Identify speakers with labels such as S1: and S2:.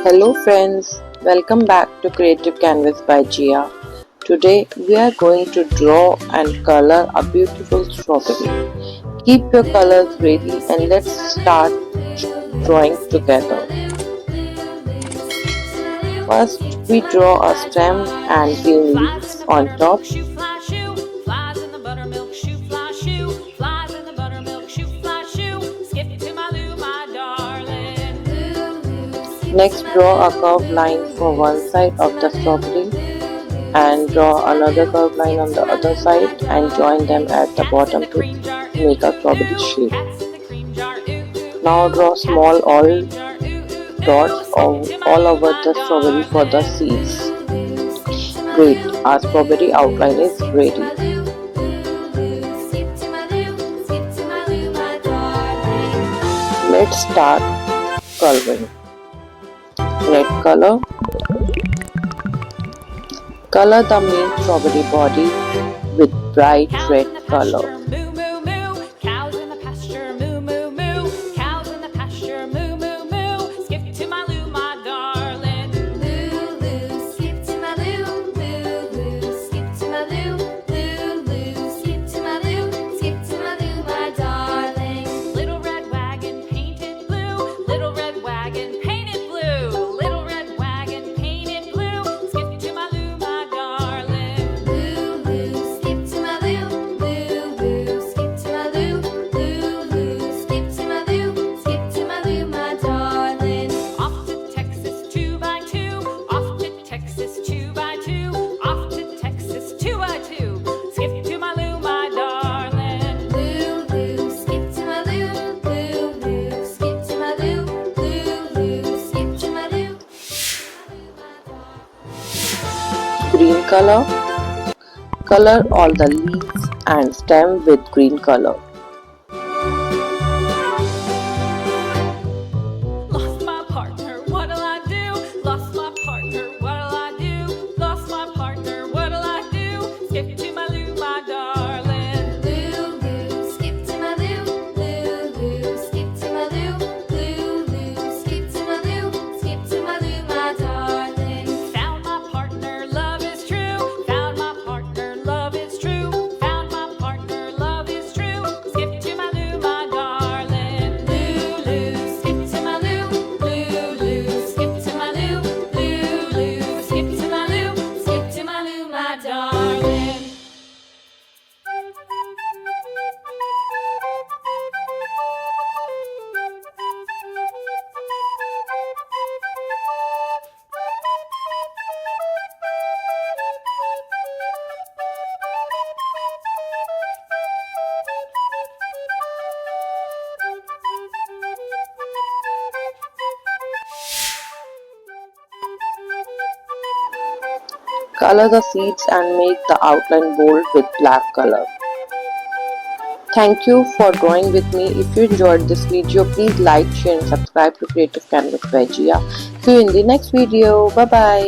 S1: Hello friends, welcome back to Creative Canvas by Jiya. Today we are going to draw and color a beautiful strawberry. Keep your colors ready and let's start drawing together. First we draw a stem and green leaves on top. Next, draw a curved line for one side of the strawberry and draw another curved line on the other side and join them at the bottom to make a strawberry shape. Now draw small dots all over the strawberry for the seeds. Great, our strawberry outline is ready. Let's start coloring. Red color. Color the main strawberry body with bright red color. Green color. Color all the leaves and stem with green color.
S2: Lost my partner, what'll I do? Lost my partner, what'll I do? Lost my partner, what'll I do? Skip to my Lou, my darling. Lou, Lou, skip to my Lou. Lou, Lou, skip to my Lou. Lou, Lou, skip to my Lou. Skip to my Lou, my darling. Found my partner, love is true. Found my partner, love is true. Found my partner, love is true. Skip to my Lou, my darling. Lou, Lou, skip to my Lou. Lou, Lou, skip to my Lou. Lou, Lou, skip to my Lou. Skip to my Lou, my darling.
S1: Color the seeds and make the outline bold with black color. Thank you for drawing with me. If you enjoyed this video, please like, share and subscribe to Creative Canvas by Jiya. See you in the next video. Bye bye.